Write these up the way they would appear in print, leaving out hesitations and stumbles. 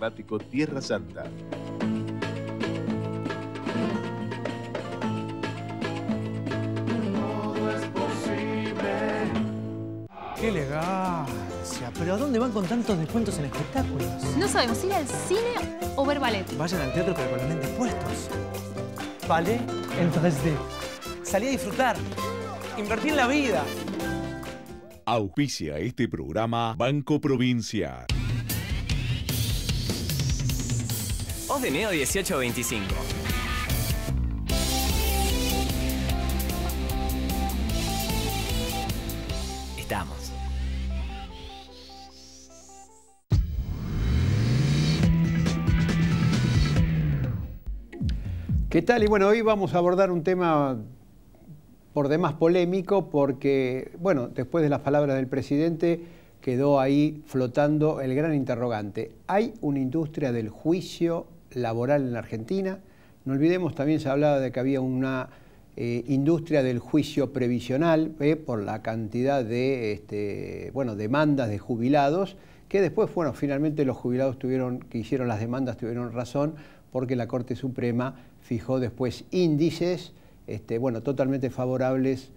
Emblemático Tierra Santa. Todo es posible. ¡Qué elegancia! ¿Pero a dónde van con tantos descuentos en espectáculos? No sabemos ir al cine o ver ballet. Vayan al teatro pero con los lentes puestos. Ballet en 3D. Salí a disfrutar. Invertí en la vida. Auspicia este programa Banco Provincia. Voz de Neo 1825. Estamos. ¿Qué tal? Y bueno, hoy vamos a abordar un tema por demás polémico porque, bueno, después de las palabras del presidente quedó ahí flotando el gran interrogante. ¿Hay una industria del juicio laboral en la Argentina? No olvidemos, también se hablaba de que había una industria del juicio previsional por la cantidad de demandas de jubilados, que después, bueno, finalmente los jubilados que hicieron las demandas tuvieron razón porque la Corte Suprema fijó después índices totalmente favorables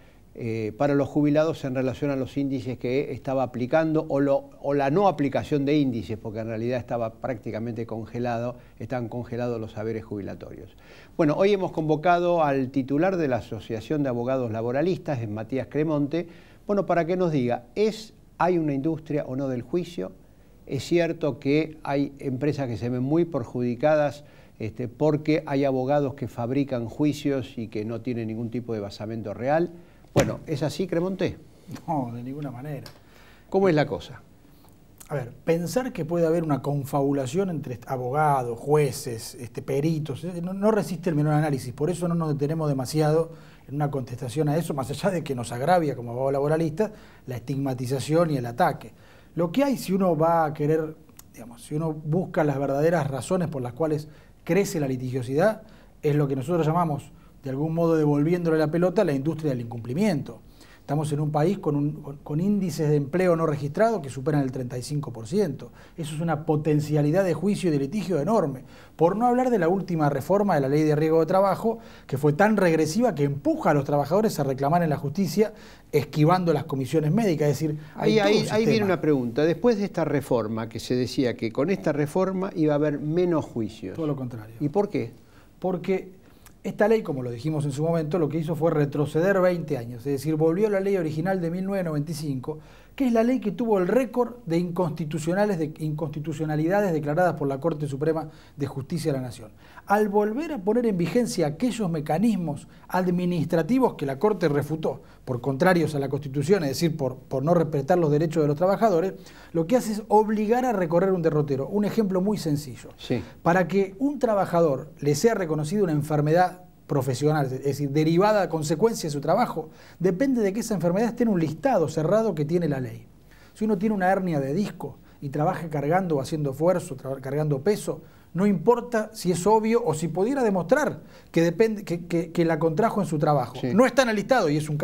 para los jubilados en relación a los índices que estaba aplicando o la no aplicación de índices, porque en realidad estaba prácticamente estaban congelados los haberes jubilatorios. Bueno, hoy hemos convocado al titular de la Asociación de Abogados Laboralistas, es Matías Cremonte, para que nos diga, ¿hay una industria o no del juicio? Es cierto que hay empresas que se ven muy perjudicadas porque hay abogados que fabrican juicios y que no tienen ningún tipo de basamento real. Bueno, ¿es así, Cremonte? No, de ninguna manera. ¿Cómo es la cosa? A ver, pensar que puede haber una confabulación entre abogados, jueces, peritos, no resiste el menor análisis. Por eso no nos detenemos demasiado en una contestación a eso, más allá de que nos agravia como abogados laboralistas la estigmatización y el ataque. Lo que hay, si uno va a querer, si uno busca las verdaderas razones por las cuales crece la litigiosidad, es lo que nosotros llamamos, de algún modo devolviéndole la pelota, a la industria del incumplimiento. Estamos en un país con índices de empleo no registrado que superan el 35%. Eso es una potencialidad de juicio y de litigio enorme. Por no hablar de la última reforma de la Ley de Riesgo de Trabajo, que fue tan regresiva que empuja a los trabajadores a reclamar en la justicia esquivando las comisiones médicas. Es decir, ahí viene una pregunta. Después de esta reforma, que se decía que con esta reforma iba a haber menos juicios. Todo lo contrario. ¿Y por qué? Porque esta ley, como lo dijimos en su momento, lo que hizo fue retroceder 20 años, es decir, volvió a la ley original de 1995, que es la ley que tuvo el récord de inconstitucionalidades declaradas por la Corte Suprema de Justicia de la Nación. Al volver a poner en vigencia aquellos mecanismos administrativos que la Corte refutó por contrarios a la Constitución, es decir, por no respetar los derechos de los trabajadores, lo que hace es obligar a recorrer un derrotero. Un ejemplo muy sencillo. Sí. Para que un trabajador le sea reconocida una enfermedad profesional, es decir, derivada a consecuencia de su trabajo, depende de que esa enfermedad esté en un listado cerrado que tiene la ley. Si uno tiene una hernia de disco y trabaja cargando o haciendo esfuerzo, cargando peso, no importa si es obvio o si pudiera demostrar que la contrajo en su trabajo. Sí. No está en el listado, y es un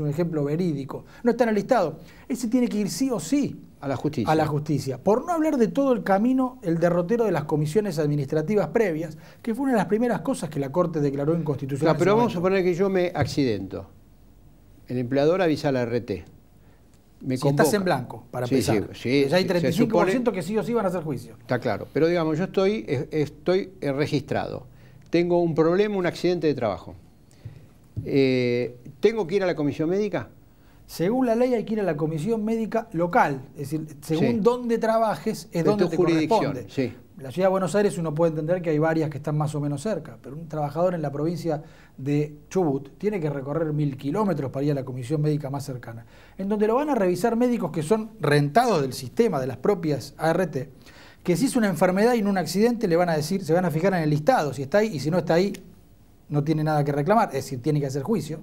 ejemplo verídico, no está en el listado. Ese tiene que ir sí o sí a la justicia. A la justicia. Por no hablar de todo el camino, el derrotero de las comisiones administrativas previas, que fue una de las primeras cosas que la Corte declaró inconstitucional. Claro, pero vamos a suponer que yo me accidento. El empleador avisa a la RT. Si estás en blanco, para empezar. Sí, ya hay 35% que sí o sí van a hacer juicio. Está claro. Pero digamos, yo estoy registrado. Tengo un problema, un accidente de trabajo. ¿Tengo que ir a la comisión médica? Según la ley hay que ir a la comisión médica local, es decir, según dónde trabajes es donde te corresponde. Sí. La ciudad de Buenos Aires uno puede entender que hay varias que están más o menos cerca, pero un trabajador en la provincia de Chubut tiene que recorrer 1000 kilómetros para ir a la comisión médica más cercana, en donde lo van a revisar médicos que son rentados del sistema, de las propias ART, que si es una enfermedad y no un accidente le van a decir, se van a fijar en el listado, si está ahí, y si no está ahí, no tiene nada que reclamar, es decir, tiene que hacer juicio.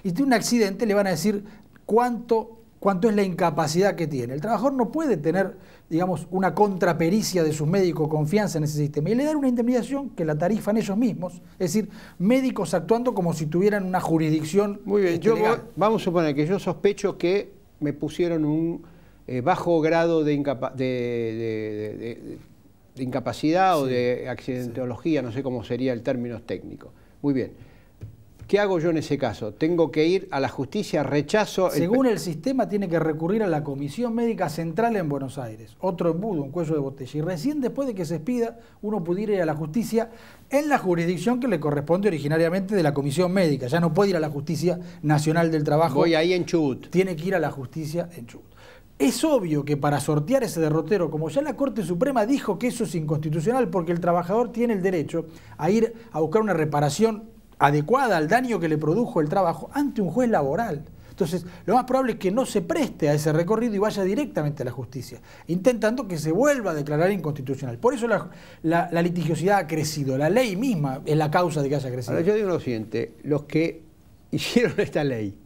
Y si tiene un accidente le van a decir cuánto es la incapacidad que tiene. El trabajador no puede tener, digamos, una contrapericia de sus médicos, confianza en ese sistema, y le dan una indemnización que la tarifan ellos mismos, es decir, médicos actuando como si tuvieran una jurisdicción. Muy bien, vamos a suponer que yo sospecho que me pusieron un bajo grado de incapacidad o Sí, de accidentología, no sé cómo sería el término técnico. Muy bien. ¿Qué hago yo en ese caso? ¿Tengo que ir a la justicia? ¿Rechazo? Según el sistema, tiene que recurrir a la Comisión Médica Central en Buenos Aires. Otro embudo, un cuello de botella. Y recién después de que se expida, uno pudiera ir a la justicia en la jurisdicción que le corresponde originariamente de la Comisión Médica. Ya no puede ir a la Justicia Nacional del Trabajo. Voy ahí en Chubut. Tiene que ir a la justicia en Chubut. Es obvio que para sortear ese derrotero, como ya la Corte Suprema dijo que eso es inconstitucional, porque el trabajador tiene el derecho a ir a buscar una reparación adecuada al daño que le produjo el trabajo ante un juez laboral. Entonces, lo más probable es que no se preste a ese recorrido y vaya directamente a la justicia, intentando que se vuelva a declarar inconstitucional. Por eso la litigiosidad ha crecido, la ley misma es la causa de que haya crecido. Ahora yo digo lo siguiente, los que hicieron esta ley,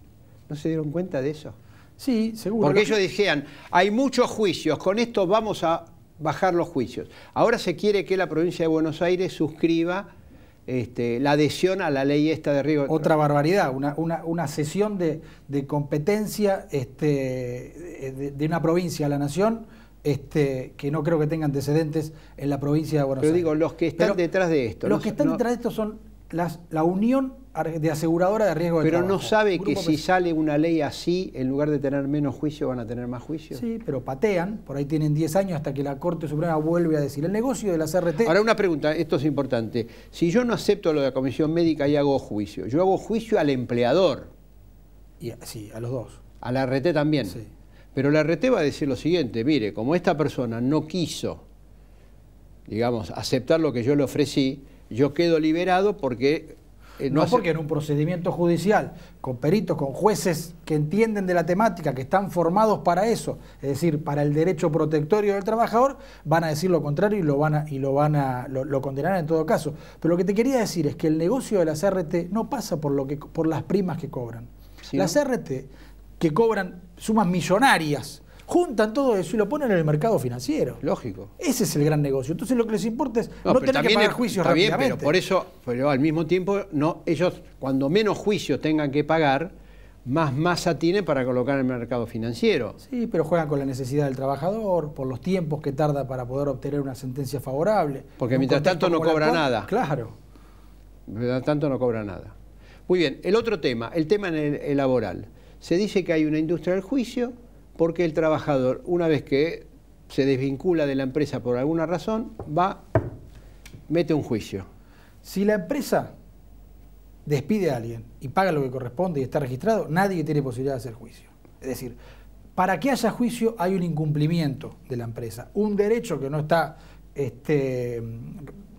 ¿no se dieron cuenta de eso? Sí, seguro. Porque ellos decían, hay muchos juicios, con esto vamos a bajar los juicios. Ahora se quiere que la provincia de Buenos Aires suscriba la adhesión a la ley esta de riesgo. Otra barbaridad, una cesión de competencia de una provincia a la nación que no creo que tenga antecedentes en la provincia de Buenos Aires. Pero digo, los que están detrás de esto. Los que están detrás de esto son la Unión de Aseguradora de Riesgo de Trabajo. Pero no sabe que Grupo si sale una ley así, en lugar de tener menos juicio, van a tener más juicio. Sí, pero patean, por ahí tienen 10 años hasta que la Corte Suprema vuelve a decir. El negocio de la CRT... Ahora una pregunta, esto es importante. Si yo no acepto lo de la Comisión Médica y hago juicio, yo hago juicio al empleador. Sí, a los dos. A la RT también. Sí. Pero la RT va a decir lo siguiente, mire, como esta persona no quiso, digamos, aceptar lo que yo le ofrecí, yo quedo liberado porque... No porque en un procedimiento judicial, con peritos, con jueces que entienden de la temática, que están formados para eso, es decir, para el derecho protectorio del trabajador, van a decir lo contrario y lo condenarán en todo caso. Pero lo que te quería decir es que el negocio de la CRT no pasa por las primas que cobran. ¿Sí, Las no? CRT, que cobran sumas millonarias, juntan todo eso y lo ponen en el mercado financiero. Lógico. Ese es el gran negocio. Entonces lo que les importa es no tener que pagar juicios está bien, rápidamente. pero por eso, pero al mismo tiempo, no, ellos cuando menos juicios tengan que pagar, más masa tienen para colocar en el mercado financiero. Sí, pero juegan con la necesidad del trabajador, por los tiempos que tarda para poder obtener una sentencia favorable. Porque En un mientras tanto contexto no como el cobra actual, nada. Claro. Mientras tanto no cobra nada. Muy bien, el otro tema, el tema en el laboral. Se dice que hay una industria del juicio porque el trabajador, una vez que se desvincula de la empresa por alguna razón, mete un juicio. Si la empresa despide a alguien y paga lo que corresponde y está registrado, nadie tiene posibilidad de hacer juicio. Es decir, para que haya juicio hay un incumplimiento de la empresa, un derecho que no está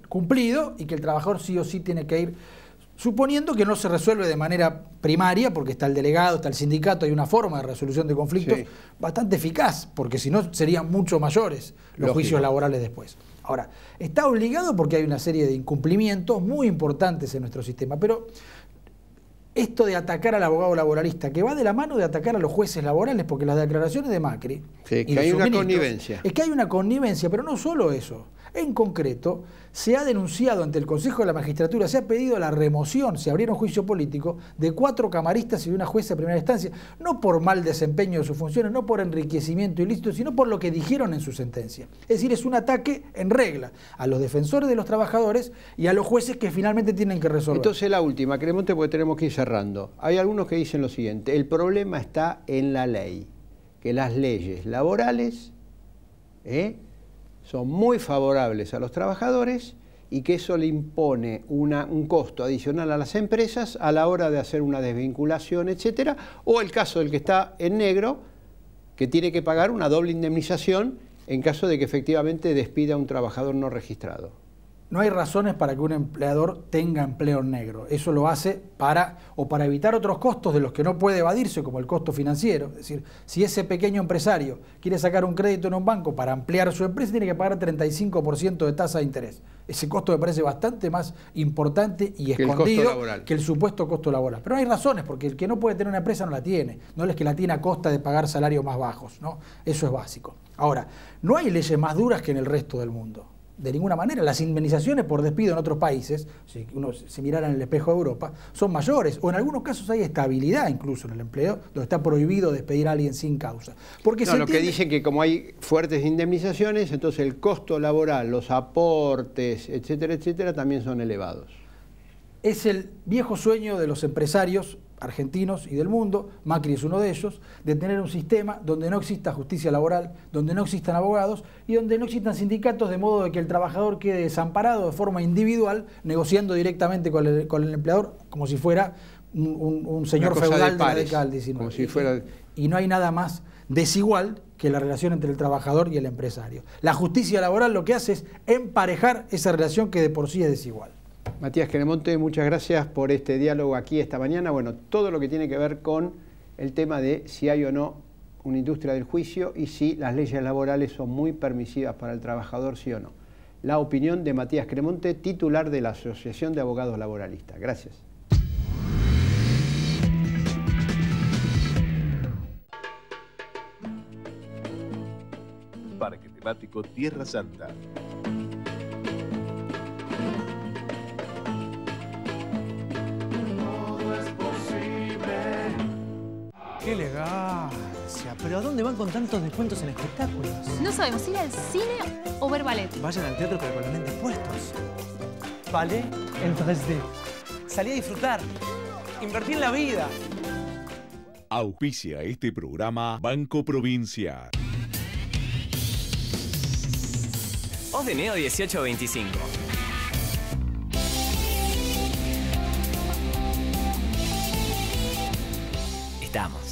cumplido y que el trabajador sí o sí tiene que ir, suponiendo que no se resuelve de manera primaria, porque está el delegado, está el sindicato, hay una forma de resolución de conflictos bastante eficaz, porque si no serían mucho mayores los juicios laborales después. Ahora, está obligado porque hay una serie de incumplimientos muy importantes en nuestro sistema, pero esto de atacar al abogado laboralista, que va de la mano de atacar a los jueces laborales, porque las declaraciones de Macri... Sí, que y hay sus una ministros, connivencia. Es que hay una connivencia, pero no solo eso. En concreto, se ha denunciado ante el Consejo de la Magistratura, se ha pedido la remoción, se abrieron juicio político, de 4 camaristas y de una jueza de primera instancia, no por mal desempeño de sus funciones, no por enriquecimiento ilícito, sino por lo que dijeron en su sentencia. Es decir, es un ataque en regla a los defensores de los trabajadores y a los jueces que finalmente tienen que resolver. Entonces la última, Cremonte, porque tenemos que ir cerrando. Hay algunos que dicen lo siguiente, el problema está en la ley, que las leyes laborales son muy favorables a los trabajadores y que eso le impone un costo adicional a las empresas a la hora de hacer una desvinculación, etcétera, o el caso del que está en negro, que tiene que pagar una doble indemnización en caso de que efectivamente despida a un trabajador no registrado. No hay razones para que un empleador tenga empleo en negro. Eso lo hace para evitar otros costos de los que no puede evadirse, como el costo financiero. Es decir, si ese pequeño empresario quiere sacar un crédito en un banco para ampliar su empresa, tiene que pagar 35% de tasa de interés. Ese costo me parece bastante más importante y escondido que el supuesto costo laboral. Pero no hay razones, porque el que no puede tener una empresa no la tiene. No es que la tiene a costa de pagar salarios más bajos, ¿no? Eso es básico. Ahora, no hay leyes más duras que en el resto del mundo. de ninguna manera. Las indemnizaciones por despido en otros países, si uno se mirara en el espejo de Europa, son mayores, o en algunos casos hay estabilidad incluso en el empleo, donde está prohibido despedir a alguien sin causa. Porque no, lo que dicen que como hay fuertes indemnizaciones, entonces el costo laboral, los aportes, etcétera, etcétera, también son elevados. Es el viejo sueño de los empresarios argentinos y del mundo, Macri es uno de ellos, de tener un sistema donde no exista justicia laboral, donde no existan abogados y donde no existan sindicatos, de modo de que el trabajador quede desamparado de forma individual, negociando directamente con el empleador, como si fuera un señor feudal de la década del 19. Como si fuera... Y no hay nada más desigual que la relación entre el trabajador y el empresario. La justicia laboral lo que hace es emparejar esa relación que de por sí es desigual. Matías Cremonte, muchas gracias por este diálogo aquí esta mañana. Bueno, todo lo que tiene que ver con el tema de si hay o no una industria del juicio y si las leyes laborales son muy permisivas para el trabajador, sí o no. La opinión de Matías Cremonte, titular de la Asociación de Abogados Laboralistas. Gracias. Parque temático Tierra Santa. ¡Qué elegancia! ¿Pero a dónde van con tantos descuentos en espectáculos? No sabemos ir al cine o ver ballet. Vayan al teatro pero con los lentes puestos. Ballet en 3D. Salí a disfrutar. Invertí en la vida. Auspicia este programa Banco Provincia. Odeneo 1825. Estamos.